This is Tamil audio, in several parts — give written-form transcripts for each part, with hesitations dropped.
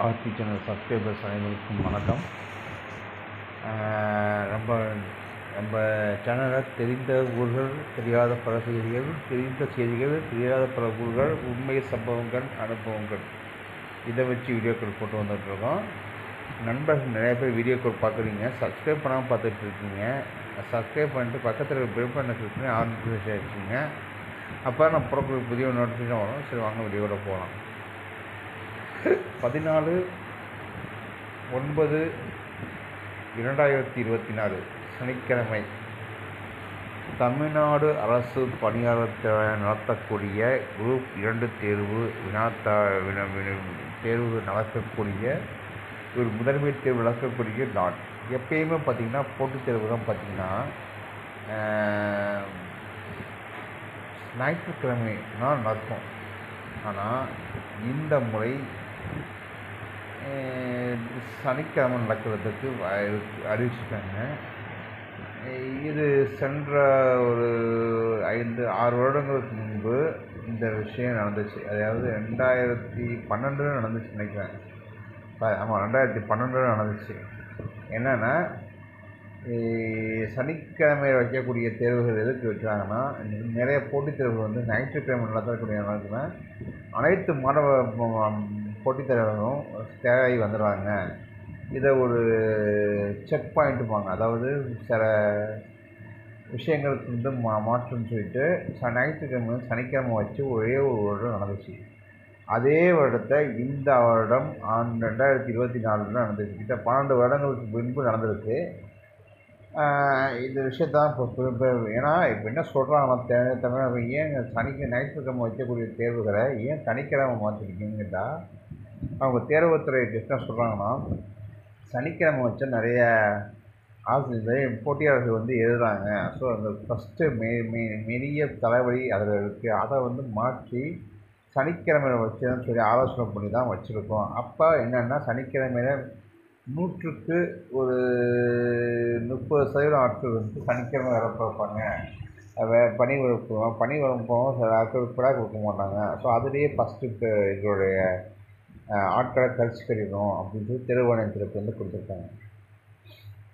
ஆர்த்தி சேனல் சப்ஸ்கிரைபர்ஸ் அனைவருக்கும் வணக்கம். நம்ம நம்ம சேனலில் தெரிந்த ஊர்கள், தெரியாத பல செய்திகள், தெரிந்த செய்திகள், தெரியாத பல ஊர்கள், உண்மை சம்பவங்கள், அனுபவங்கள், இதை வச்சு வீடியோக்கள் போட்டு வந்துட்டுருக்கோம். நண்பர்கள் நிறைய பேர் வீடியோக்கள் பார்க்குறீங்க, சப்ஸ்கிரைப் பண்ணாமல் பார்த்துட்ருக்கீங்க. சப்ஸ்கிரைப் பண்ணிட்டு பக்கத்தில் பெல் பண்ண கிளிக் பண்ணி ஆன் வச்சுருக்கீங்க. அப்போ நான் போடக்கூடிய புதிய நோட்டிஃபிகேஷன் வரும். சரி, வாங்க வீடியோவோட போகலாம். 14/9/2024 சனிக்கிழமை தமிழ்நாடு அரசு பணியாளர் நடத்தக்கூடிய குரூப் 2 தேர்வு தேர்வு நடக்கக்கூடிய ஒரு முதன்மை தேர்வு நடக்கக்கூடிய நாள். எப்பயுமே பார்த்திங்கன்னா போட்டித் தேர்வு தான் பார்த்திங்கன்னா ஞாயிற்றுக்கிழமை தான் நடக்கும். ஆனால் இந்த முறை சனிக்கிழமை நடக்கிறதுக்கு அறிவிச்சிட்டாங்க. இது சென்ற ஒரு 5-6 வருடங்களுக்கு முன்பு இந்த விஷயம் நடந்துச்சு. அதாவது 2012 நடந்துச்சு நினைக்கிறேன். ஆமாம், 2012 நடந்துச்சு. என்னென்னா, சனிக்கிழமை வைக்கக்கூடிய தேர்வுகள் எதுக்கு வைக்கிறாங்கன்னா, நிறைய போட்டித் தேர்வுகள் வந்து ஞாயிற்றுக்கிழமை நடத்தக்கூடிய அனைத்து மாணவ போட்டித் தேர்வுகளும் தேவை வந்துடுவாங்க. இதை ஒரு செக் பாயிண்ட்டுப்பாங்க. அதாவது சில விஷயங்களுக்கு வந்து மாற்றம்னு சொல்லிட்டு ஞாயிற்றுக்கிழமை சனிக்கிழமை வச்சு ஒரே ஒரு வருடம் நடந்துச்சு. அதே வருடத்தை இந்த வருடம் 2024 நடந்துச்சு. கிட்ட 12 வருடங்களுக்கு முன்பு நடந்திருக்கு. இந்த விஷயத்தான் இப்போ ஏன்னா இப்போ என்ன சொல்கிறாங்கன்னா, தமிழ் ஏன் ஞாயிற்றுக்கிழமை வைக்கக்கூடிய தேர்வுகளை ஏன் சனிக்கிழமை மாற்றிருக்கீங்கன்னு கேட்டால், அவங்க தேர்வுத்துறை என்ன சொல்கிறாங்கன்னா, சனிக்கிழமை வச்சா நிறைய போட்டியாளர்கள் வந்து எழுதுகிறாங்க. ஸோ அந்த ஃபஸ்ட்டு மெரிய தலைவலி அதில் இருக்குது. அதை வந்து மாற்றி சனிக்கிழமையில் வச்சுன்னு சொல்லி ஆலோசனை பண்ணி தான் வச்சுருக்கோம். அப்போ என்னென்னா, சனிக்கிழமையில் 100க்கு ஒரு 30% ஆட்கள் வந்து சனிக்கிழமை வேலை பார்ப்பாங்க. பணி வகுப்போம் சில ஆட்கள் விழா கொடுக்க மாட்டாங்க. ஸோ அதுலேயே ஃபஸ்ட்டு எங்களுடைய ஆட்களை கழிச்சிக்கணும் அப்படின்னு சொல்லி தேர்வாணையத்திற்கு வந்து கொடுத்துருக்காங்க.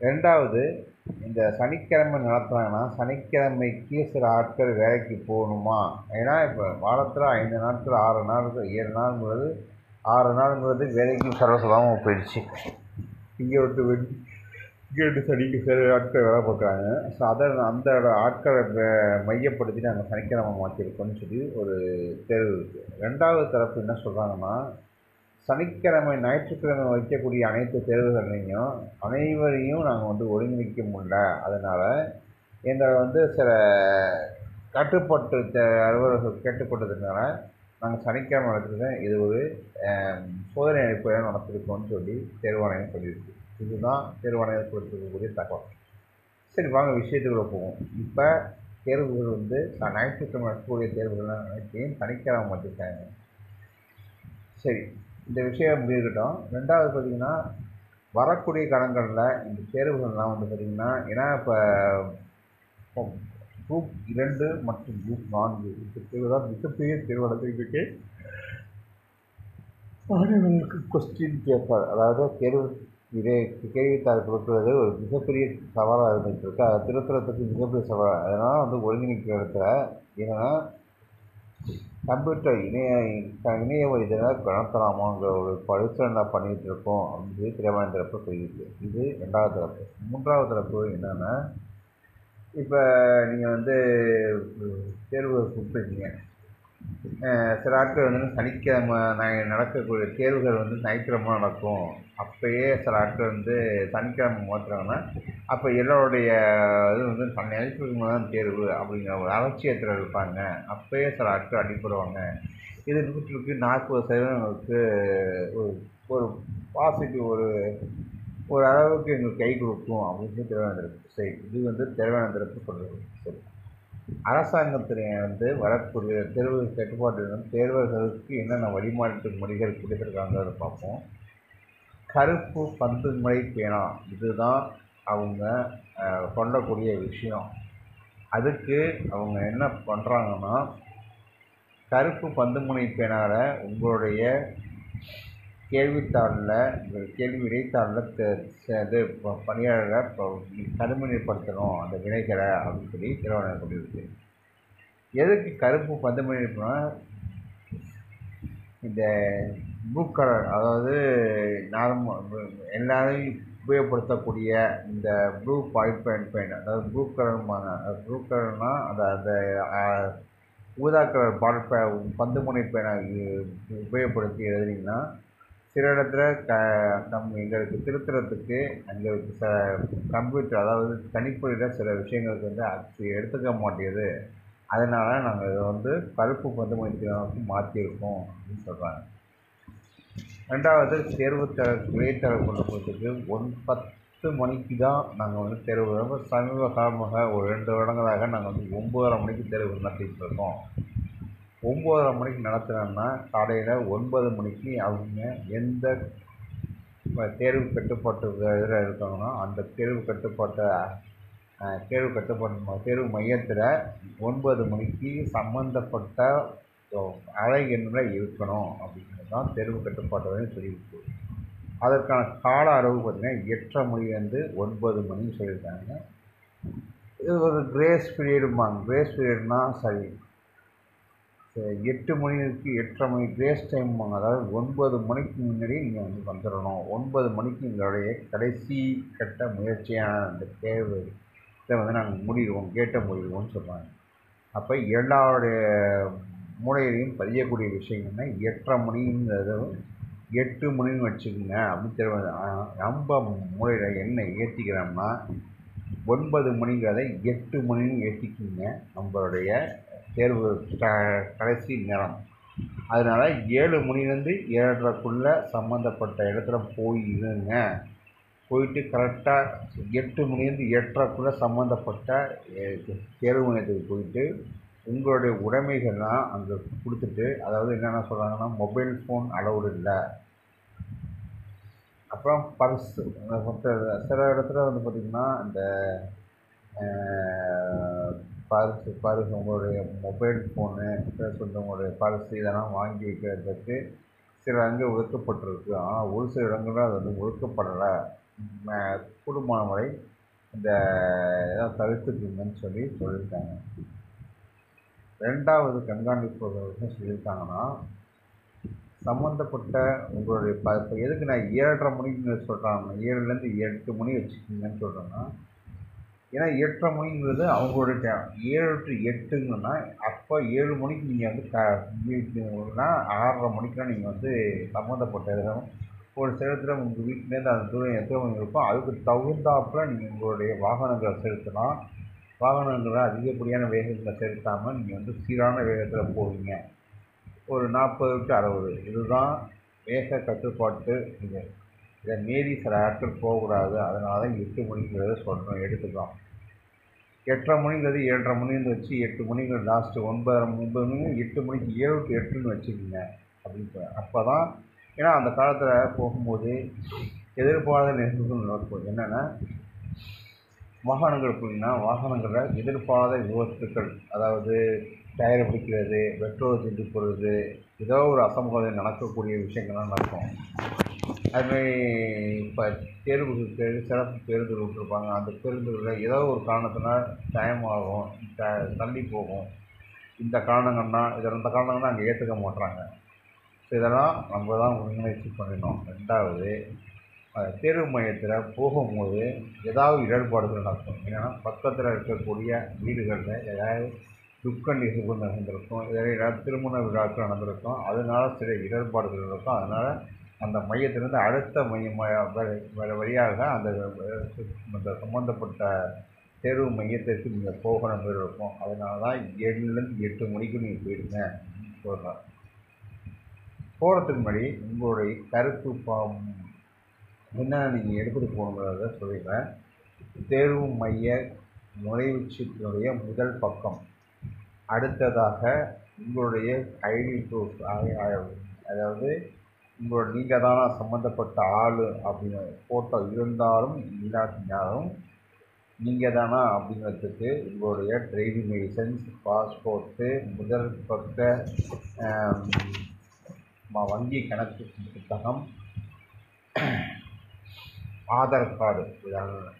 ரெண்டாவது, இந்த சனிக்கிழமை நடத்துனாங்கன்னா சனிக்கிழமைக்கு சில ஆட்கள் வேலைக்கு போகணுமா? ஏன்னா இப்போ வாரத்தில் 5 நாட்கள் 6 நாட்கள் 7 நாளுங்கிறது 6 நாளுங்கிறது வேலைக்கு சர்வசாதாரணமாக போயிடுச்சு. இங்கே விட்டு சனிக்கு சில ஆட்கள் வேலை பார்க்குறாங்க. ஸோ அந்த ஆட்களை மையப்படுத்தி நாங்கள் சனிக்கிழமை மாற்றிருக்கோம்னு சொல்லி ஒரு தேர்வு இருக்குது. ரெண்டாவது தரப்பு என்ன சொல்கிறாங்கன்னா, சனிக்கிழமை ஞாயிற்றுக்கிழமை வைக்கக்கூடிய அனைத்து தேர்வுகளையும் அனைவரையும் நாங்கள் வந்து ஒருங்கிணைக்க முடியல. அதனால் எங்களை வந்து சில கட்டுப்பாட்டு அலுவலர்கள் கேட்டுக்கொண்டதுனால நாங்கள் சனிக்கிழமை நடத்திருக்கோம். இது ஒரு சோதனை அடிப்படையாக நடத்திருக்கோம்னு சொல்லி தேர்வாணையம் சொல்லியிருக்கு. இதுதான் தேர்வாணையம் கொடுத்துருக்கக்கூடிய தகவல். சரி, வாங்க விஷயத்துக்குள்ள போவோம். இப்போ தேர்வுகள் வந்து ஞாயிற்றுக்கிழமை நடக்கக்கூடிய தேர்வுகள்லாம் அனைத்தையும் சனிக்கிழமை மாற்றிருக்காங்க. சரி, இந்த விஷயம் எப்படி இருக்கட்டும். ரெண்டாவது பார்த்திங்கன்னா, வரக்கூடிய காலங்களில் இந்த தேர்வுகள்லாம் வந்து பார்த்திங்கன்னா, ஏன்னா இப்போ குரூப் 2 மற்றும் குரூப் 4 இந்த தேர்வு தான் மிகப்பெரிய தேர்வு நடத்திருக்கு. மாணவர்களுக்கு கொஸ்டின் பேப்பர், அதாவது கேள்வித்தாள் கொடுக்குறது ஒரு மிகப்பெரிய சவாலாக இருந்துகிட்டு இருக்கு. அதை திருத்துறதுக்கு மிகப்பெரிய சவால். அதனால் வந்து ஒருங்கிணைக்கிற இடத்துல ஏன்னா கம்ப்யூட்டர் இணைய வழியில் நடத்தலாமாங்கிற ஒரு பரிசீலனை பண்ணிகிட்டு இருக்கோம் அப்படின்னு சொல்லி தேர்வாணைய தரப்பு சொல்லியிருக்கு. இது ரெண்டாவது தரப்பு. மூன்றாவது தரப்பு என்னென்னா, இப்போ நீங்கள் வந்து தேர்வு கொடுத்துருக்கீங்க. சில ஆட்கள் வந்து சனிக்கிழமை நடக்கக்கூடிய தேர்வுகள் வந்து ஞாயிற்றுக்கிழமை நடக்கும். அப்போயே சில ஆட்கள் வந்து சனிக்கிழமை மாற்றுறாங்கன்னா, அப்போ எல்லோருடைய இது வந்து ஞாயிற்றுக்கிழமை தான் தேர்வு அப்படிங்கிற ஒரு அலட்சியத்தில் இருப்பாங்க. அப்போயே சில ஆட்கள் அடிப்படுவாங்க. இது 100க்கு 40% ஒரு பாசிட்டிவ் ஒரு அளவுக்கு எங்களுக்கு கை கொடுக்கும் அப்படின்னு சொல்லி தேர்வாணைய தரப்பு. சரி, இது வந்து தேர்வாணைய தரப்பு சொல்கிறது. சரி, அரசாங்கத்தினை வந்து வரக்கூடிய தேர்வு கட்டுப்பாட்டு தேர்வர்களுக்கு என்னென்ன வழிமாற்று முறைகள் கொடுத்துருக்காங்கிறத பார்ப்போம். கருப்பு பந்துமலை பேனா, இதுதான் அவங்க சொல்லக்கூடிய விஷயம். அதுக்கு அவங்க என்ன பண்ணுறாங்கன்னா, கருப்பு பந்துமலை பேனாவில் உங்களுடைய கேள்வி விடைத்தாளில் இது பணியாளரை கருமநிலைப்படுத்தணும் அந்த வினைகளை அப்படின்னு சொல்லி திருவண்ணாமலை கொண்டிருக்கு. எதுக்கு கருப்பு பந்துமணி இருக்குன்னா, இந்த ப்ளூ கலர், அதாவது எல்லாரையும் உபயோகப்படுத்தக்கூடிய இந்த ப்ளூ பாயிண்ட் பெயின், அதாவது ப்ளூ கலர்மாங்க. ப்ளூ கலர்னால் அந்த ஊதா கலர் பந்துமணி பெயினை உபயோகப்படுத்தி எழுதுனீங்கன்னா சில இடத்துல எங்களுக்கு திருத்துறதுக்கு எங்களுக்கு கம்ப்யூட்டர், அதாவது கணிப்பொறியில் சில விஷயங்களுக்கு வந்து எடுத்துக்க மாட்டேங்குது. அதனால் நாங்கள் இதை கருப்பு பந்துமணி பெயினாக மாற்றியிருக்கோம் அப்படின்னு சொல்கிறாங்க. ரெண்டாவது, விடைத்தர கொள்ளுறதுக்கு 10 மணிக்கு தான் நாங்கள் தேர்வு. சமீப காலமாக ஒரு 2 வருடங்களாக நாங்கள் 9:30 மணிக்கு தேர்வு நடத்திட்டு இருக்கோம். 9:30 மணிக்கு நடத்துனோம்னா காலையில் 9 மணிக்கு அவங்க எந்த தேர்வு கட்டுப்பாட்டு இதில் இருக்காங்கன்னா அந்த தேர்வு மையத்தில் 9 மணிக்கு சம்மந்தப்பட்ட அறை எண்ணில் இருக்கணும் அப்படிங்கிறது தான் தேர்வு கட்டுப்பாட்டு சொல்லியிருக்கு. அதற்கான கால அளவு பார்த்திங்கன்னா 8:30 மணிலேருந்து 9 மணின்னு சொல்லியிருக்காங்க. இது ஒரு கிரேஸ் பீரியடும்பாங்க. கிரேஸ் பீரியட்னால் சரி 8 மணிக்கு 8:30 மணி கிரேஸ் டைம்பாங்க. அதாவது 9 மணிக்கு முன்னாடி நீங்கள் வந்துடணும். 9 மணிக்கு எங்களுடைய கடைசி கட்ட முயற்சியான அந்த தேர்வு இதை நாங்கள் கேட்டை முடிவோம்னு சொல்கிறாங்க. அப்போ எல்லாருடைய மூளையிலையும் பதியக்கூடிய விஷயங்கள்னா 8:30 மணிங்கிறது 8 மணின்னு வச்சுக்கோங்க அப்படின்னு தெரியாது. நம்ம மூளையில் என்ன ஏற்றிக்கிறோம்னா 9 மணிங்கிறத 8 மணின்னு ஏற்றிக்கிங்க. நம்மளுடைய தேர்வு கடைசி நேரம். அதனால் 7 மணிலேருந்து 7:30க்குள்ளே சம்மந்தப்பட்ட இடத்துல போயிருங்க. போயிட்டு கரெக்டாக 8 மணிலேருந்து 8:30க்குள்ளே சம்மந்தப்பட்ட தேர்வு மையத்துக்கு போயிட்டு உங்களுடைய உடைமைகள்லாம் அங்கே கொடுத்துட்டு, அதாவது என்னென்ன சொல்கிறாங்கன்னா மொபைல் ஃபோன் அலௌடு இல்லை, அப்புறம் பர்ஸு, சில இடத்துல பார்த்திங்கன்னா இந்த பர்ஸ் உங்களுடைய மொபைல் ஃபோனு ப்ளஸ் உங்களுடைய பர்ஸு இதெல்லாம் வாங்கி வைக்கிறதுக்கு சில அங்கே ஒதுக்கப்பட்டிருக்கு. ஆனால் ஒரு சில இடங்களில் அது ஒதுக்கப்படலை. கூடுமான வரை இந்த இதெல்லாம் தவிர்த்துக்குங்கன்னு சொல்லியிருக்காங்க. ரெண்டாவது கண்காணிப்பு சொல்லியிருக்காங்கன்னா, சம்மந்தப்பட்ட உங்களுடைய இப்போ எதுக்கு நான் 7:30 மணிக்கு சொல்கிறாங்க, 7லேருந்து 8 மணி வச்சுக்கிங்கன்னு சொல்கிறேன்னா, ஏன்னா 8:30 மணிங்கிறது அவங்களுடைய டைம். 7 to 8ங்கன்னா அப்போ 7 மணிக்கு நீங்கள் 6:30 மணிக்கெலாம் நீங்கள் சம்மந்தப்பட்ட இடம் ஒரு சில இடத்துல உங்கள் வீட்டிலேருந்து அந்த தூரம் எத்தனை மணி இருக்கும் அதுக்கு தகுந்தாப்பில் நீங்கள் உங்களுடைய வாகனங்களை செலுத்தலாம். வாகனங்களை அதிகப்படியான வேகத்தில் செலுத்தாமல் நீங்கள் சீரான வேகத்தில் போவீங்க. ஒரு 40 to 60 இதுதான் வேக கட்டுப்பாட்டு. இதை மீறி சில ஆட்கள் போகக்கூடாது. அதனால தான் 8 மணிங்கிறத சொல்கிறோம், எடுத்துக்கலாம். 8:30 மணிங்கிறது 7:30 மணின்னு வச்சு 8 மணிங்கிறது லாஸ்ட்டு 9:30 மணி 8 மணிக்கு 7 to 8ன்னு வச்சுக்கோங்க அப்படின்னு. அப்போ தான், ஏன்னா அந்த காலத்தில் போகும்போது எதிர்பாராத நிகழ்வுகள் நடக்கும். என்னென்னா வாகனங்கள் போனீங்கன்னா வாகனங்களில் எதிர்பாராத விபத்துக்கள், அதாவது டயரை பிடிக்கிறது, பெட்ரோல் தீண்டு போடுறது, ஏதோ ஒரு அசம்பாவிதம் நடக்கக்கூடிய விஷயங்கள்லாம் நடக்கும். அதுமாதிரி இப்போ தேர்வுக்கு சிறப்பு பேருந்து விட்டுருப்பாங்க. அந்த பேருந்துகளில் ஏதோ ஒரு காரணத்தினால் டைம் ஆகும், தள்ளி போகும். இந்த காரணங்கள்னால் அங்கே ஏற்றுக்க மாட்டுறாங்க. ஸோ இதெல்லாம் நம்ம தான் ஒருங்கிணைச்சு பண்ணிடணும். ரெண்டாவது, தேர்வு மையத்தில் போகும்போது ஏதாவது இடர்பாடுகள் நடக்கும். ஏன்னா பக்கத்தில் இருக்கக்கூடிய வீடுகளில் ஏதாவது துக்க நிகழ்வு நடந்திருக்கும், ஏதாவது திருமண விழாக்கள் நடந்திருக்கும். அதனால் சில இடர்பாடுகள் இருக்கும். அதனால் அந்த மையத்திலேருந்து அடுத்த வழியாக அந்த சம்மந்தப்பட்ட தேர்வு மையத்திற்கு நீங்கள் போகிற மாதிரி இருக்கும். அதனால தான் 7லேருந்து 8 மணிக்கு நீங்கள் போயிடுங்க சொல்கிறேன். போகிறதுக்கு முன்னாடி உங்களுடைய கருப்பு என்ன நீங்கள் எடுத்துகிட்டு போகணுங்கிறத சொல்லிடுறேன். தேர்வு மைய நுழைவுச்சீட்டினுடைய முதல் பக்கம், அடுத்ததாக உங்களுடைய ஐடி ப்ரூஃப், அதாவது நீங்கள் தானா சம்மந்தப்பட்ட ஆள் அப்படின்னு ஃபோட்டோ இருந்தாலும் இல்லாட்டினாலும் நீங்கள் தானா அப்படிங்கிறதுக்கு உங்களுடைய டிரைவிங் லைசன்ஸ், பாஸ்போர்ட்டு, முதல் பக்க வங்கி கணக்கு புத்தகம், ஆதார் கார்டு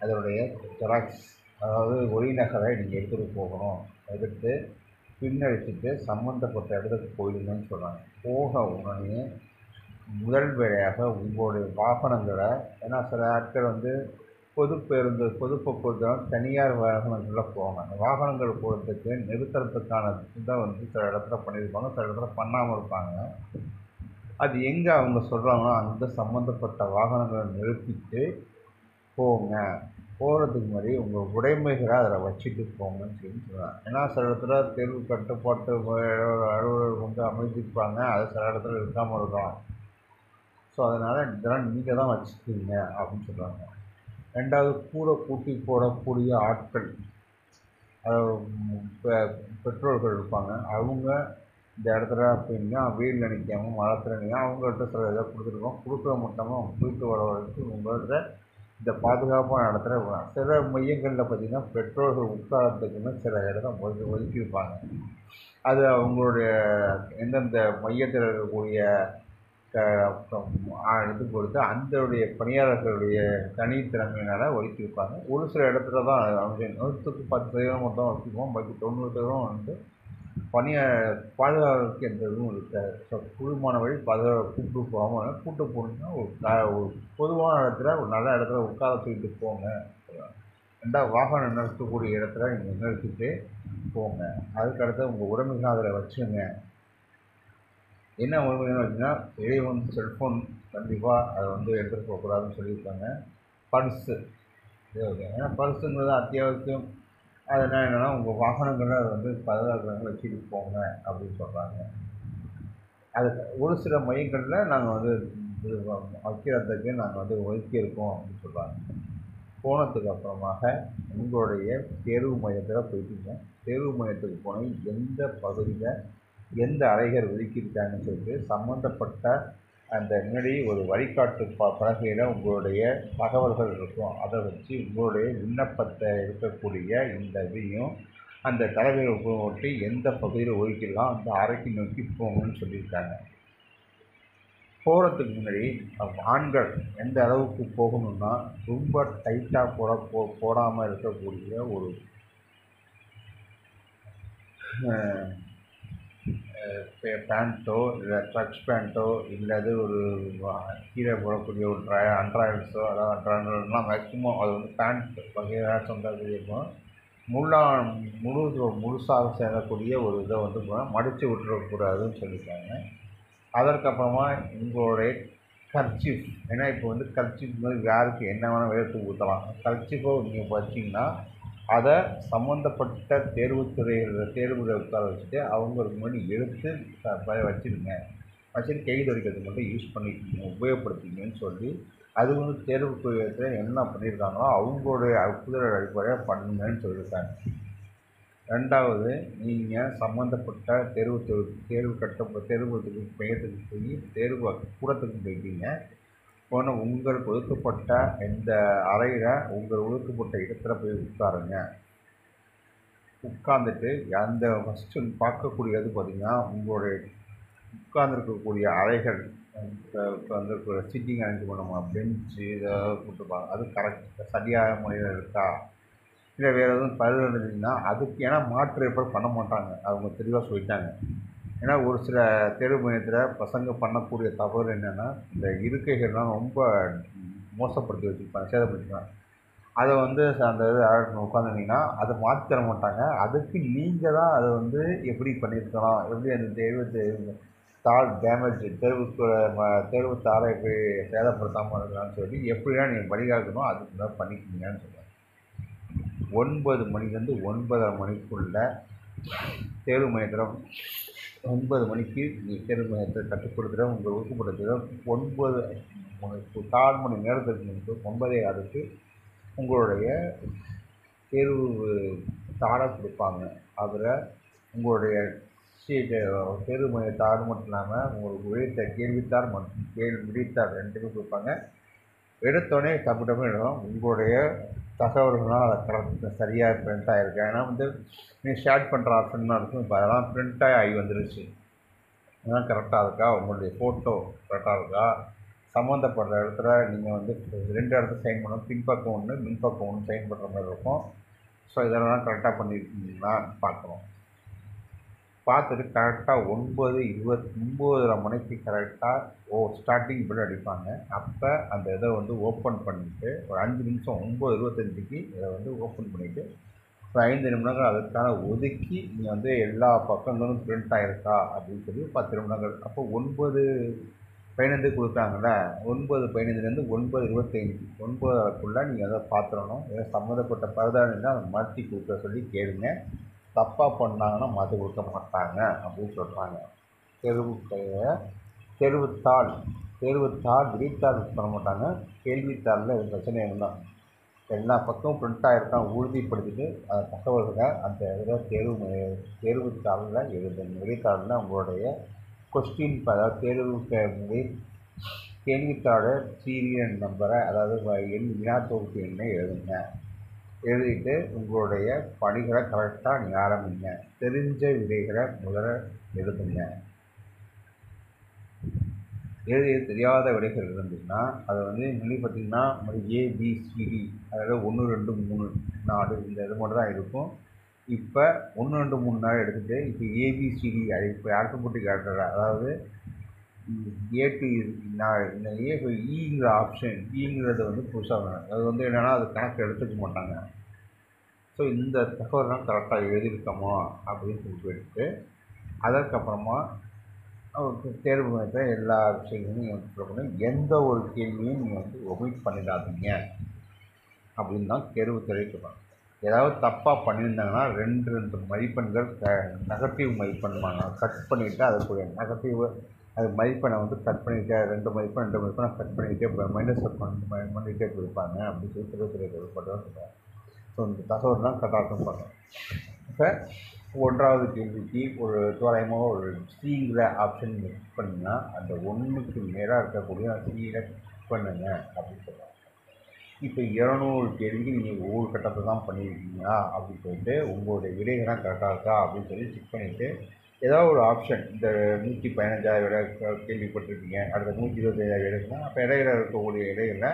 அதனுடைய ஜெராக்ஸ், அதாவது ஒளிநகலை நீங்கள் எடுத்துகிட்டு போகணும். எடுத்து பின்னடிச்சுட்டு சம்மந்தப்பட்ட இடத்துக்கு போயிடுங்கன்னு சொல்கிறாங்க. போக உடனே முதல் வேலையாக உங்களுடைய வாகனங்களை, ஏன்னா சில ஆட்கள் வந்து பொது பேருந்து பொது போக்குவரத்து தனியார் வாகனங்களில் போவாங்க. அந்த வாகனங்கள் போகிறதுக்கு நிறுத்துறதுக்கான இதை வந்து சில இடத்துல பண்ணியிருப்பாங்க, சில இடத்துல பண்ணாமல் இருப்பாங்க. அது எங்கே அவங்க சொல்கிறாங்களோ அந்த சம்மந்தப்பட்ட வாகனங்களை நிறுத்திட்டு போங்க. போகிறதுக்கு முன்னாடி உங்கள் உடைமைகளை அதில் வச்சுட்டு போங்கன்னு சொல்கிறாங்க. ஏன்னா சில இடத்துல தேர்வு கட்டுப்பாட்டு அலுவலர்கள் வந்து அமைச்சிருப்பாங்க, அது சில இடத்துல இருக்காமல் இருக்கலாம். ஸோ அதனால் இதெல்லாம் நீங்கள் தான் வச்சுக்கிங்க அப்படின்னு சொல்கிறாங்க. ரெண்டாவது, கூட கூட்டி போடக்கூடிய ஆட்கள், பெற்றோர்கள் இருப்பாங்க. அவங்க இந்த இடத்துல அப்படின்னா வெயிலில் நிற்காமல் மரத்தில் நிற்காம அவங்கள்ட்ட சில இதை கொடுத்துருக்கோம். கொடுக்குற மொத்தமாக அவங்க போயிட்டு வர வரைக்கும் உங்கள்கிட்ட இந்த பாதுகாப்பான இடத்துல சில மையங்களில் பார்த்திங்கன்னா பெற்றோர்கள் உட்காரத்துக்குன்னு சில இடம் ஒதுக்கியிருப்பாங்க. அது அவங்களுடைய எந்தெந்த மையத்தில் இருக்கக்கூடிய இது பொறுத்து அந்தடைய பணியாளர்களுடைய தனித்திறமையினால் ஒதுக்கியிருப்பாங்க. ஒரு சில இடத்துல தான் 100% மட்டும் வச்சுக்குவோம், பாக்கி 90% வந்து பாதுகாவலுக்கு எந்த இதுவும் இருக்காது. ஸோ கூடுமான வழி பாதுகாப்பு கூப்பிட்டு போகாமல் கூப்பிட்டு போனீங்கன்னா ஒரு பொதுவான இடத்துல ஒரு நல்ல இடத்துல உட்கார சொல்லிட்டு போங்க. ரெண்டாவது, வாகனம் நிறுத்தக்கூடிய இடத்துல நீங்கள் நிறுத்திட்டு போங்க. அதுக்கடுத்து உங்கள் உடைமைகள் அதில் வச்சுங்க. என்ன உண்மைன்னு வச்சுன்னா, வெளியே வந்து செல்ஃபோன் கண்டிப்பாக அதை வந்து எடுத்துகிட்டு போகக்கூடாதுன்னு சொல்லியிருக்காங்க. பர்ஸு, ஏன்னா பர்ஸுங்கிறது அத்தியாவசியம். அதனால் என்னென்னா உங்கள் வாகனங்களை அதை வந்து பாதுகாக்கிறாங்க வச்சுட்டு போங்க அப்படின்னு சொல்கிறாங்க. அது ஒரு சில மையங்களில் நாங்கள் வந்து இது வைக்கிறதுக்கு நாங்கள் வந்து ஒதுக்கியிருக்கோம் அப்படின்னு சொல்கிறாங்க. போனதுக்கு அப்புறமாக உங்களுடைய தேர்வு மையத்தில் போயிட்டீங்க. தேர்வு மையத்துக்கு போனால் எந்த பகுதியில் எந்த அறைகள் ஒதுக்கியிருக்காங்கன்னு சொல்லிட்டு சம்மந்தப்பட்ட அந்த முன்னாடி ஒரு வழிகாட்டு பலகையில் உங்களுடைய தகவல்கள் இருக்கும். அதை வச்சு உங்களுடைய விண்ணப்பத்தை இருக்கக்கூடிய இந்த இதையும் அந்த தலைவரை ஒட்டி எந்த பகுதியில் ஒதுக்கிடலாம் அந்த அறைக்கு நோக்கி போங்கன்னு சொல்லியிருக்காங்க. போகிறதுக்கு முன்னாடி ஆண்கள் எந்த அளவுக்கு போகணுன்னா, ரொம்ப டைட்டாக போடாமல் இருக்கக்கூடிய ஒரு பேண்ட்டோ இல்லை ட்ரச் பேண்ட்டோ இல்லது ஒரு கீழே போடக்கூடிய ஒரு அண்ட்ராய்ட்ஸோ, அதாவது அண்ட்ராய்டுலாம் மேக்ஸிமம் அது வந்து பேண்ட் வகையாக சொந்தம் முழுசாக சேரக்கூடிய ஒரு இதை வந்து மடித்து விட்டுறக்கூடாதுன்னு சொல்லியிருக்காங்க. அதற்கப்புறமா உங்களுடைய கர்ச்சீஃப், ஏன்னா இப்போ வந்து கர்ச்சீஃப் மாதிரி யாருக்கு என்ன வேணால் வேர்த்து ஊற்றலாம். கர்ச்சீஃபோ நீங்கள் வச்சிங்கன்னா அதை சம்மந்தப்பட்ட தேர்வில் உட்கார வச்சுட்டு அவங்களுக்கு முன்னாடி எடுத்து வச்சுருங்க. வச்சுட்டு கை துடைக்கிறதுக்கு மட்டும் யூஸ் பண்ணிக்கிங்க, உபயோகப்படுத்திங்கன்னு சொல்லி அது வந்து தேர்வுக்கு என்ன பண்ணியிருக்காங்களோ அவங்களுடைய புதிய அடிப்படையாக பண்ணுங்கன்னு சொல்லியிருக்காங்க. ரெண்டாவது, நீங்கள் சம்மந்தப்பட்ட தேர்வுக்கு மையத்துக்கு போய் தேர்வு கூடத்துக்கு போயிட்டீங்க. போனால் உங்களுக்கு ஒதுக்கப்பட்ட இந்த அறையில் உங்களுக்கு ஒதுக்கப்பட்ட இடத்துல போய் உட்காருங்க. உட்காந்துட்டு அந்த ஃபஸ்ட்டு பார்க்கக்கூடியது பார்த்திங்கன்னா உங்களுடைய உட்கார்ந்துருக்கக்கூடிய அறைகள், உட்காந்துருக்கிற சிட்டிங் அரேஞ்ச்மெண்ட், பெஞ்சு இதாவது கொடுத்துருப்பாங்க. அது கரெக்ட் சரியான முறையில் இருக்கா, இல்லை வேறு எதுவும் பழுது இருந்துச்சுன்னா அதுக்கு ஏன்னா மாற்று ஏற்பாடு பண்ண மாட்டாங்க. அவங்க தெளிவாக சொல்லிட்டாங்க. ஏன்னா ஒரு சில தேர்வு மையத்தில் பசங்க பண்ணக்கூடிய தவறு என்னென்னா, இந்த இருக்கைகள்லாம் ரொம்ப மோசப்படுத்தி வச்சுருப்பாங்க, சேதப்படுத்திப்பாங்க. அதை வந்து அந்த இது உட்காந்துருந்தீங்கன்னா அதை மாற்றி தர மாட்டாங்க. அதுக்கு நீங்கள் தான் அதை வந்து எப்படி பண்ணியிருக்கலாம், எப்படி அந்த டேமேஜ் தேர்வு தாரை எப்படி சேதப்படுத்தாமல் இருக்கலாம்னு சொல்லி எப்படிலாம் நீங்கள் வழிகாக்கணும் அதுக்கு தான் பண்ணிக்கிங்கன்னு சொல்லுவாங்க. 9 மணிலேருந்து 9:30 மணிக்குள்ள தேர்வு மையத்தில் 9 மணிக்கு நீங்கள் தேர்வு மையத்தை கட்டுப்படுத்துகிற உங்கள் ஒதுக்கப்பட்ட 4 மணி நேரத்துக்கு முன்பு 9:06க்கு உங்களுடைய தேர்வு தாளை கொடுப்பாங்க. அதில் உங்களுடைய தேர்வு மைய தாள் மட்டும் இல்லாமல் உங்களுக்கு விழித்த கேள்வித்தாள் மற்றும் விழித்தாள் 2மே கொடுப்பாங்க. எடுத்தோடனே டப்பு இடம் உங்களுடைய தகவல்கள்லாம் அதை கரெக்டாக சரியாக பிரிண்ட் ஆகிருக்கு. ஏன்னா வந்து நீங்கள் ஷேர் பண்ணுற ஆப்ஷன்லாம் இருக்கும். இப்போ அதெல்லாம் பிரிண்ட்டாக ஆகி வந்துருச்சு. இதெல்லாம் கரெக்டாக இருக்கா, உங்களுடைய ஃபோட்டோ கரெக்டாக இருக்கா, சம்மந்தப்படுற இடத்துல நீங்கள் வந்து 2 இடத்துல சைன் பண்ணணும், பின்பக்கம் ஒன்று முன்பக்கம் ஒன்று சைன் பண்ணுற மாதிரி இருக்கும். ஸோ இதெல்லாம் கரெக்டாக பண்ணியிருக்கீங்களான்னு பார்க்குறோம். பார்த்துட்டு கரெக்டாக 9:29 மணிக்கு கரெக்டாக ஸ்டார்டிங் பெல் அடிப்பாங்க. அப்போ அந்த இதை வந்து ஓப்பன் பண்ணிவிட்டு ஒரு 5 நிமிஷம் 9:25க்கு இதை வந்து ஓப்பன் பண்ணிவிட்டு ஒரு 5 நிமிடங்கள் அதற்கான ஒதுக்கி நீங்கள் வந்து எல்லா பக்கங்களும் பிரிண்ட் ஆகிருக்கா அப்படின்னு சொல்லி 10 நிமிடங்கள். அப்போ 9:15 கொடுத்தாங்கல்ல, 9:15லேருந்து 9:25 9:00க்குள்ளே நீங்கள் அதை பார்த்துடணும். ஏதோ சம்மந்தப்பட்ட பரதானின்னா அதை மாற்றி கொடுக்க சொல்லி கேளுங்க. தப்பாக பண்ணாங்கன்னா மாற்றி கொடுக்க மாட்டாங்க அப்படின்னு சொல்கிறாங்க. தேர்வுத்தாள் விடைத்தாள் பண்ண மாட்டாங்க. கேள்வித்தாளில் இது பிரச்சனை இருந்தால் எல்லா பக்கமும் பிரிண்ட் ஆகிருக்கான் உறுதிப்படுத்திட்டு அந்த தகவல்களை அந்த இதில் தேர்வுத்தாளில் எழுதுங்க. விடைத்தாளில் உங்களுடைய கொஸ்டின், அதாவது கேள்வித்தாளோட சீரியல் நம்பரை, அதாவது வினா தொகுப்பு எண்ணை எழுதுங்க. எழுதிட்டு உங்களுடைய பணிகளை கரெக்டாக நீங்கள் ஆரம்பிங்க. தெரிஞ்ச விடைகளை முதல்ல எழுதுங்க. தெரியாத விடைகள் இருந்துச்சுன்னா அதை வந்து முன்னாடி பார்த்திங்கன்னா ஏபிசிடி, அதாவது 1 2 3 4 இந்த இது மட்டும் தான் இருக்கும். இப்போ 1 2 3 4 எடுத்துகிட்டு இப்போ ஏபிசிடி இப்போ ஆல்பபெட்டிக் ஆர்டர், அதாவது ஏ ஈங்கிற ஆப்ஷன், ஈங்கிறது வந்து புதுசாக வேணும். அது வந்து என்னென்னா அது கணக்கு எடுத்துக்க மாட்டாங்க. ஸோ இந்த தகவலாம் கரெக்டாக எழுதியிருக்கோமா அப்படின்னு சொல்லி போயிட்டு அதற்கப்புறமா தேர்வு மையத்தில் எல்லா விஷயங்களையும் நீங்கள் ஃபில் பண்ணி எந்த ஒரு கேள்வியும் நீங்கள் வந்து ஒமிட் பண்ணிடாதீங்க அப்படின்னு தான் தேர்வு தெரிவிக்கணும். ஏதாவது தப்பாக பண்ணியிருந்தாங்கன்னா 2 மதிப்பெண்கள் நெகட்டிவ் மதிப்பெண் கட் பண்ணிவிட்டு அதுக்குரிய நெகட்டிவ் அது மதிப்பெண்ணை வந்து கட் பண்ணிக்கிட்டே 2 மதிப்பெண்ணை கட் பண்ணிக்கிட்டே மைனஸ் பண்ணிக்கிட்டே போயிருப்பாங்க அப்படின்னு சொல்லி தெரிவிக்கப்பட்டதான் சொல்கிறாங்க. ஸோ இந்த தகவல்லாம் கரெக்டாக பண்ணணும். இப்போ 1வது கேள்விக்கு ஒரு தோராயமாக ஒரு சிங்கிற ஆப்ஷன் கிளிக் பண்ணிங்கன்னா அந்த 1க்கு மேலாக இருக்கக்கூடிய சியில் கிளிக் பண்ணுங்க அப்படின்னு சொல்கிறாங்க. இப்போ 200 கேள்விக்கு நீங்கள் ஒவ்வொரு கட்டத்தை தான் பண்ணியிருக்கீங்களா அப்படின்னு சொல்லிட்டு உங்களுடைய விடைகள்லாம் கரெக்டாக இருக்கா அப்படின்னு சொல்லி செக் பண்ணிவிட்டு ஏதாவது ஒரு ஆப்ஷன், இந்த 115,000 விட கேள்விப்பட்டிருக்கீங்க, அடுத்த 125,000 விடைக்குன்னா அப்போ இடையில இருக்கக்கூடிய இடையில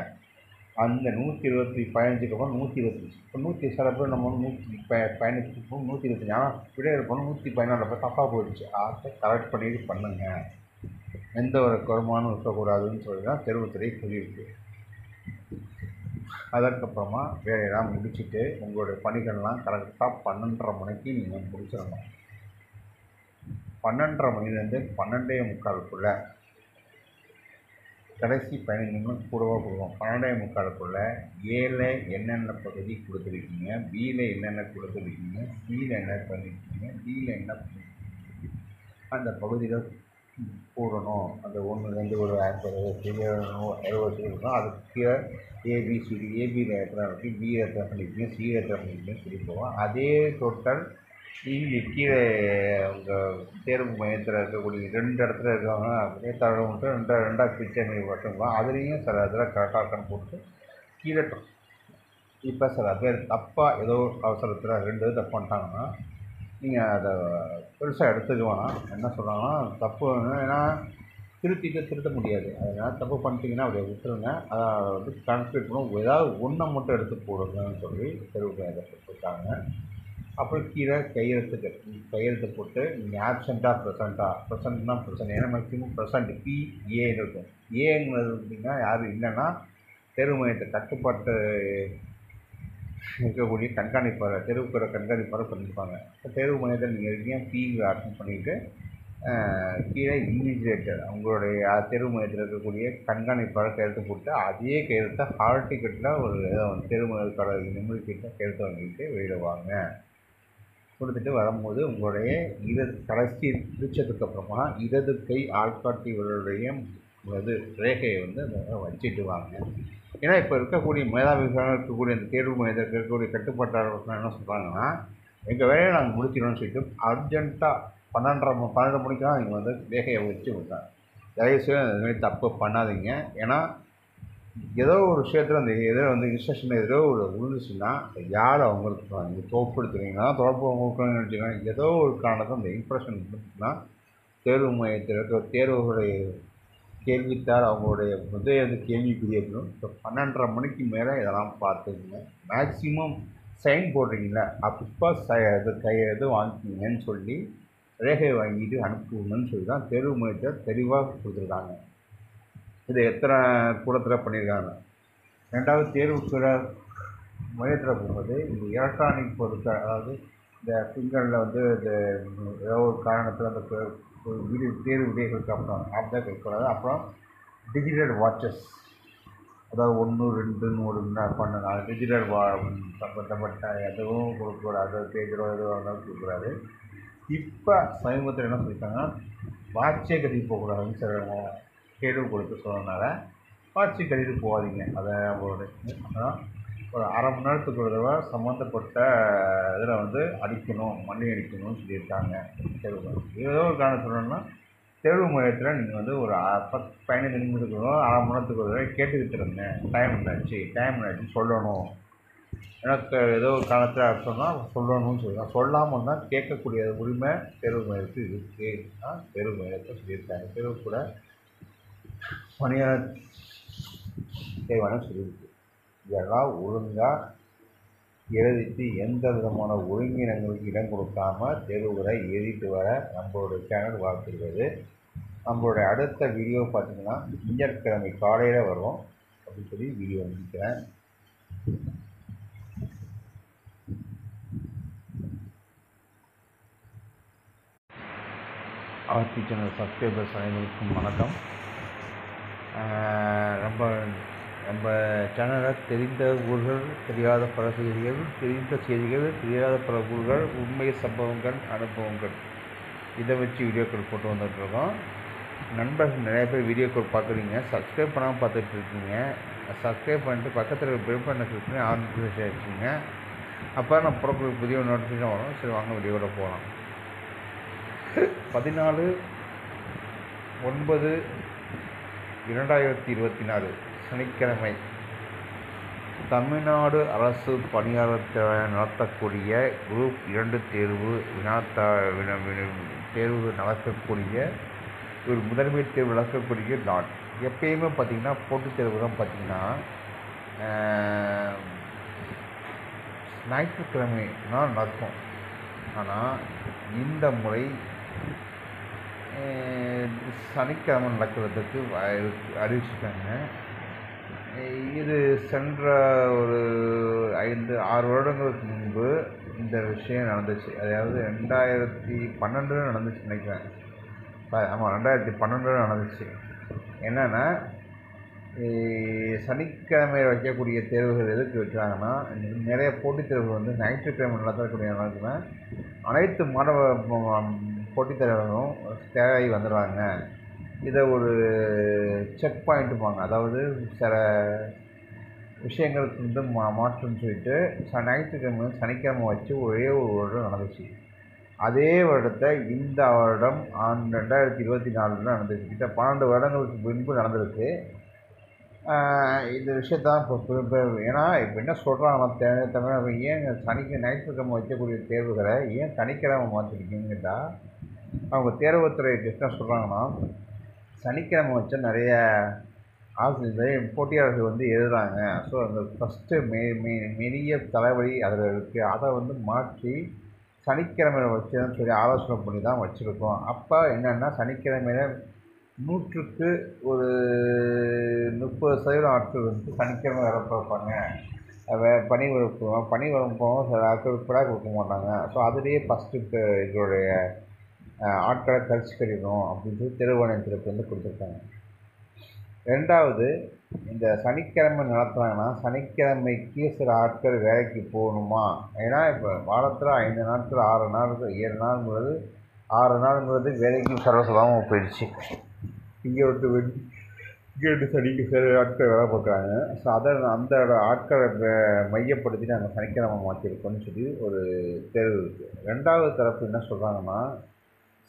அந்த 115க்கு அப்புறம் 125, இப்போ சில பேர் நம்ம 115 125, ஆனால் விட இருக்கணும் 114 அப்போ தப்பாக போயிடுச்சு. அதை கரெக்ட் பண்ணிட்டு பண்ணுங்க, எந்த ஒரு குறைமானும் இருக்கக்கூடாதுன்னு சொல்லி தான் தேர்வுத்துறை சொல்லியிருக்கு. அதற்கப்புறமா வேலையெல்லாம் முடிச்சுட்டு உங்களுடைய பணிகள்லாம் கரெக்டாக 12:30 மணிக்கு நீங்கள் முடிச்சிடணும். 12:30 மணிலேருந்து 12:45 கடைசி 15 நிமிடம் கூடவா கொடுக்கும். 12:45 ஏல என்னென்ன பகுதி கொடுத்துருக்கீங்க, பியில் என்னென்ன கொடுத்துருக்கீங்க, சியில் என்ன பண்ணியிருக்கீங்க, டியில் என்ன பண்ணியிருக்கீங்க, அந்த பகுதியில் போடணும். அந்த 1லேருந்து ஒரு 50 60 இருக்கும். அதுக்கு கீழே ஏபிசிடி, ஏபியில் எத்தனை இருக்குது, பியில் எத்தனை பண்ணியிருக்கீங்க, சியில் எத்தனை பண்ணியிருக்கீங்கன்னு சொல்லி போவோம். அதே டோட்டல் இங்கே கீழே உங்கள் தேர்வு மையத்தில் இருக்கக்கூடிய 2 இடத்துல இருக்காங்க அப்படியே தகவல் மட்டும் 2ஆக பிரிச்ச மாதிரி மட்டும்தான். அதுலேயும் சில இதில் கரெக்டாக போட்டு கீழே. இப்போ சில பேர் தப்பாக ஏதோ அவசரத்தில் 2 இது தப்பு பண்ணிட்டாங்கன்னா நீங்கள் அதை பெருசாக எடுத்துக்க வேணாம். என்ன சொல்கிறாங்கன்னா தப்பு ஏன்னா திருத்த முடியாது. அதனால் தப்பு பண்ணிட்டீங்கன்னா அப்படியே விட்டுருங்க. அதை வந்து கன்க்ளூட் பண்ணுவோம். ஏதாவது ஒன்றை மட்டும் எடுத்து போடுங்கன்னு சொல்லி தேர்வு மையத்தை கொடுத்துருக்காங்க. அப்புறம் கீழே கையெழுத்து போட்டு நீங்கள் ஆப்சண்ட்டாக ப்ரெசண்ட்னா ப்ரெசன்ட், ஏன்னா மேக்ஸிமம் ப்ரெசண்ட் பிஏன்னு இருக்கும். ஏங்கிறது அப்படின்னா யாரும் இல்லைன்னா தேர்வு மையத்தை கட்டுப்பாட்டு இருக்கக்கூடிய கண்காணிப்பாளர், தேர்வுக்குற கண்காணிப்பாளர் பண்ணியிருப்பாங்க. இப்போ தேர்வு மையத்தில் நீங்கள் இருக்கீங்க பி ஆப்ஷன் பண்ணிவிட்டு கீழே இன்விஜிலேட்டர் அவங்களுடைய தேர்வு மையத்தில் இருக்கக்கூடிய கண்காணிப்பாளர் கையெழுத்து போட்டு அதே கையெழுத்தை ஹால் டிக்கெட்டில் ஒரு தேர்வு மையத்தோட நிமிடத்திட்ட கையெழுத்து வாங்கிட்டு வெளியிடுவாங்க. கொடுத்துட்டு வரும்போது உங்களுடைய கடைசி பிடிச்சதுக்கப்புறமா இடது கை ஆள்காட்டி விரலுடைய இது ரேகையை வந்து அதை வச்சுட்டு வாங்க. ஏன்னா இப்போ இருக்கக்கூடிய மேதாவிகளாக இருக்கக்கூடிய அந்த தேர்வு மையத்தில் இருக்கக்கூடிய கட்டுப்பாட்டாளர்கள் என்ன சொல்கிறாங்கன்னா எங்கள் வேலையை நாங்கள் முடிச்சிடணும்னு சொல்லிட்டு அர்ஜென்ட்டாக 12 மணிக்கு தான் நீங்கள் வந்து ரேகையை வச்சு விட்டாங்க. தயவுசெய்து அந்த மாதிரி தப்பு பண்ணாதீங்க. ஏன்னா ஏதோ ஒரு விஷயத்தில் அந்த ஏதோ வந்து இன்ஸ்ட்ரக்ஷன் ஏதோ ஒரு விழுந்துச்சுன்னா யார் அவங்களுக்கு நீங்கள் தோப்படுத்துறீங்கன்னா தொடர்பு அவங்களுக்கு நினச்சிங்கன்னா ஏதோ ஒரு காரணத்தை அந்த இம்ப்ரெஷன் இருந்துச்சுன்னா தேர்வு மையத்தில் இருக்கிற தேர்வுகளுடைய கேள்வித்தாள் அவங்களுடைய முதல் கேள்விக்குரிய இருக்கணும். இப்போ 12:30 மணிக்கு மேலே இதெல்லாம் பார்த்துக்குங்க. மேக்ஸிமம் சைன் போடுறீங்களா அப்போ இது வாங்கிக்கிங்கன்னு சொல்லி ரேகையை வாங்கிட்டு அனுப்புங்கன்னு சொல்லி தான் தேர்வு மையத்தில் தெளிவாக கொடுத்துருக்காங்க. இது எத்தனை கூடத்தில் பண்ணியிருக்காங்க. ரெண்டாவது தேர்வுக்குற மையத்தில் போகும்போது இந்த எலக்ட்ரானிக் பொருட்கள், அதாவது இந்த ஃபிங்கரில் வந்து இந்த ஏதோ ஒரு காரணத்தில் அந்த தேர்வு விடைகளுக்கு அப்புறம் ஆப்தான் கொடுக்கூடாது. அப்புறம் டிஜிட்டல் வாட்சஸ், அதாவது 1, 2ன்னு ஒரு பண்ணுங்க. அது டிஜிட்டல் சம்பந்தப்பட்ட எதுவும் கொடுக்கக்கூடாது. பேஜரோ எதுவும் இருந்தாலும் கொடுக்கக்கூடாது. இப்போ சமீபத்தில் என்ன சொல்லியிருக்காங்கன்னா வாட்சே கட்டிட்டு போகக்கூடாதுன்னு சில கேள்வி கொடுத்து சொன்னதுனால வாட்சை கட்டிட்டு போகாதீங்க. அதை அதான் ஒரு அரை மணி நேரத்துக்கு ஒரு தடவை சம்மந்தப்பட்ட இதில் வந்து அடிக்கணும், மண்ணி அடிக்கணும்னு சொல்லியிருக்காங்க. தேர்வு ஏதோ ஒரு காரணம் சொல்லணும்னா தேர்வு மையத்தில் நீங்கள் வந்து ஒரு 10-15 நிமிடத்துக்கு அரை மணி நேரத்துக்கு ஒரு தடவை கேட்டுக்கிட்டு இருந்தேன். டைம் என்னாச்சு சொல்லணும். எனக்கு ஏதோ ஒரு காலத்தில் சொன்னால் சொல்லணும்னு சொல்லலாம். சொல்லாமல் இருந்தால் கேட்கக்கூடிய உரிமை தேர்வு மையத்துக்கு இருக்குது தான் தேர்வு மையத்தை சொல்லியிருக்காங்க. தேர்வு கூட பணியாள தேர்வான சொல்லியிருக்கு. இதெல்லாம் ஒழுங்காக எழுதிட்டு எந்த விதமான ஒருங்கிணங்களுக்கு இடம் கொடுக்காம தேர்வுகளை எழுதிட்டு வர நம்மளோட சேனல் வாழ்த்துகிறது. நம்மளுடைய அடுத்த வீடியோ பார்த்திங்கன்னா திங்கட்கிழமை காலையில் வரும் அப்படின்னு சொல்லி வீடியோ முடிக்கிறேன். ஆர்த்தி சேனல் சப்ஸ்கிரைபர்ஸ் அனைவருக்கும் வணக்கம். நம்ம சேனலில் தெரிந்த ஊர்கள், தெரியாத பல செய்திகள், தெரிந்த செய்திகள், தெரியாத பல ஊர்கள், உண்மை சம்பவங்கள், அனுபவங்கள், இதை வச்சு வீடியோக்கள் போட்டு வந்துட்டுருக்கோம். நண்பர்கள் நிறைய பேர் வீடியோக்கள் பார்க்குறீங்க, சப்ஸ்கிரைப் பண்ணாமல் பார்த்துட்ருக்கீங்க. சப்ஸ்கிரைப் பண்ணிட்டு பக்கத்தில் பெல் பட்டனை கிளிக் பண்ணி ஆன் வச்சுருக்கீங்க. அப்போ நான் புறக்கூடிய புதிய நோட்டிஃபிகேஷன் வரும். சரி, வாங்க வீடியோவோட போகலாம். 14/9/2024 சனிக்கிழமை தமிழ்நாடு அரசு பணியாளர் நடத்தக்கூடிய குரூப் 2 தேர்வு நடக்கக்கூடிய ஒரு முதன்மை தேர்வு நடக்கக்கூடிய நாள். எப்பயுமே பார்த்திங்கன்னா போட்டித் தேர்வு தான் பார்த்திங்கன்னா ஞாயிற்றுக்கிழமை தான் நடக்கும். ஆனால் இந்த முறை சனிக்கிழமை நடக்கிறதுக்கு அறிவிச்சிட்டாங்க. இது சென்ற ஒரு 5-6 வருடங்களுக்கு முன்பு இந்த விஷயம் நடந்துச்சு. அதாவது 2012 நடந்துச்சு நினைக்கிறேன். ஆமாம், 2012 நடந்துச்சு. என்னென்னா சனிக்கிழமை வைக்கக்கூடிய தேர்வுகள் எதுக்கு வைக்கிறாங்கன்னா, நிறைய போட்டித் தேர்வுகள் வந்து ஞாயிற்றுக்கிழமை நடத்தக்கூடிய நடக்குதுன்னா அனைத்து மாணவ போட்டித் தேர்வுகளும் தேவை வந்துடுவாங்க. இதை ஒரு செக் பாயிண்ட்டுப்பாங்க. அதாவது சில விஷயங்களுக்கு வந்து மாற்றம்னு சொல்லிட்டு ஞாயிற்றுக்கிழமை சனிக்கிழமை வச்சு ஒரே ஒரு வருடம் நடந்துச்சு. அதே வருடத்தை இந்த வருடம் 2024 நடந்துச்சு. கிட்ட 12 வருடங்களுக்கு முன்பு நடந்திருக்கு. இந்த விஷயத்தான் இப்போ ஏன்னா இப்போ என்ன சொல்கிறாங்கன்னா தமிழ் ஏன் ஞாயிற்றுக்கிழமை வைக்கக்கூடிய தேர்வுகளை ஏன் சனிக்கிழமை மாற்றிருக்கீங்கன்னு கேட்டால், அவங்க தேர்வுத்துறை என்ன சொல்கிறாங்கன்னா, சனிக்கிழமை வச்சா நிறைய போட்டியாளர்கள் வந்து எழுதுகிறாங்க. ஸோ அந்த ஃபஸ்ட்டு மெரிய தலைவலி அதில் இருக்குது. அதை வந்து மாற்றி சனிக்கிழமையில் வச்சுன்னு சொல்லி ஆலோசனை பண்ணி தான் வச்சுருக்கோம். அப்போ என்னென்னா சனிக்கிழமையில் 100க்கு ஒரு 30% ஆட்கள் வந்து சனிக்கிழமை வேலை பார்ப்பாங்க. பணி வகுப்போம் சில ஆட்கள் கூட கொடுக்க மாட்டாங்க. ஸோ அதுலேயே ஃபஸ்ட்டு எங்களுடைய ஆட்களை கழிச்சிக்கணும் அப்படின்னு சொல்லி தேர்வாணையத்திற்கு வந்து கொடுத்துருக்காங்க. ரெண்டாவது, இந்த சனிக்கிழமை நடத்துகிறாங்கன்னா சனிக்கிழமைக்கு சில ஆட்கள் வேலைக்கு போகணுமா? ஏன்னா இப்போ வாரத்தில் 5 நாட்கள் 6 நாட்கள் 7 நாளுங்கிறது 6 நாளுங்கிறது வேலைக்கு சர்வசாதாரணமாக போயிடுச்சு. இங்கே விட்டு சனிக்கு சில ஆட்கள் வேலை பார்க்குறாங்க. ஸோ அந்த ஆட்களை மையப்படுத்தி நாங்கள் சனிக்கிழமை மாற்றிருக்கோம்னு சொல்லி ஒரு தேர்வு இருக்குது. ரெண்டாவது தரப்பு என்ன சொல்கிறாங்கன்னா,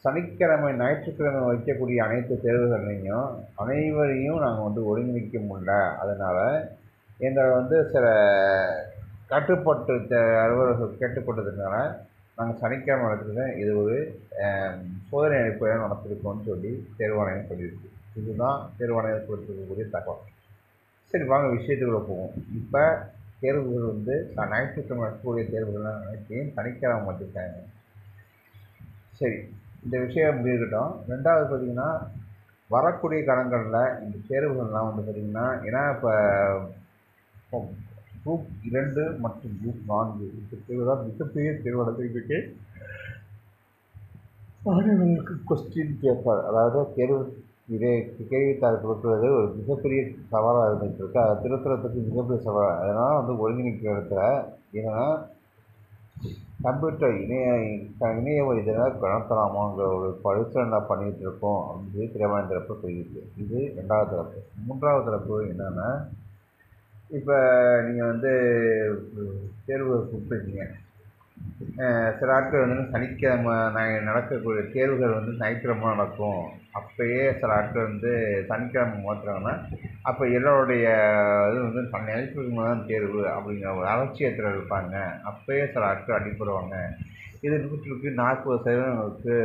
சனிக்கிழமை ஞாயிற்றுக்கிழமை வைக்கக்கூடிய அனைத்து தேர்வுகளையும் அனைவரையும் நாங்கள் வந்து ஒருங்கிணைக்க முடியல. அதனால் எங்களை வந்து சில கட்டுப்பாட்டு அலுவலர்கள் கேட்டுக்கொண்டதுனால நாங்கள் சனிக்கிழமை நடத்துகிறோம், இது ஒரு சோதனை அடிப்படையில் நடத்திருக்கோம்னு சொல்லி தேர்வாணையம் சொல்லியிருக்கு. இதுதான் தேர்வாணையம் கொடுத்துருக்கக்கூடிய தகவல். சரி, வாங்க விஷயத்துக்குள்ள போவோம். இப்போ தேர்வுகள் வந்து ஞாயிற்றுக்கிழமை நடக்கக்கூடிய தேர்வுகள்லாம் அனைத்தையும் சனிக்கிழமை மாற்றிருக்காங்க. சரி, இந்த விஷயம் இப்படி இருக்கட்டும். ரெண்டாவது பார்த்திங்கன்னா, வரக்கூடிய காலங்களில் இந்த தேர்வுகள்லாம் வந்து பார்த்திங்கன்னா, ஏன்னா இப்போ குரூப் 2 மற்றும் குரூப் 4 இந்த தேர்வு தான் மிகப்பெரிய தேர்வு நடந்துக்கிட்டு இருக்கு. மாணவர்களுக்கு கொஸ்டின் பேப்பர், அதாவது தேர்வு கேள்வித்தாள் கொடுக்குறது ஒரு மிகப்பெரிய சவாலாக இருந்துகிட்டு இருக்கு. அதை திருத்துறதுக்கு மிகப்பெரிய சவால். அதனால் வந்து ஒருங்கிணைக்கிற இடத்துல என்னென்னா கம்ப்யூட்டர் இணைய வழியில் நடத்தலாமாங்கிற ஒரு பரிசீலனை பண்ணிகிட்டு இருக்கோம் அப்படின்னு சொல்லி தேர்வாணைய தரப்பு சொல்லியிருக்கு. இது 2வது தரப்பு. 3வது தரப்பு என்னென்னா, இப்போ நீங்கள் வந்து தேர்வு கொடுத்துருக்கீங்க. சில ஆட்கள் வந்து சனிக்கிழமை நடக்கக்கூடிய தேர்வுகள் வந்து ஞாயிற்றுக்கிழமை நடக்கும். அப்போயே சில ஆட்கள் வந்து சனிக்கிழமை மாற்றுறாங்கன்னா, அப்போ எல்லோருடைய இது வந்து ஞாயிற்றுக்கிழமை தான் தேர்வு அப்படிங்கிற ஒரு அலட்சியத்தில் இருப்பாங்க. அப்போயே சில ஆட்கள் அடிப்படுவாங்க. இது 100க்கு 40%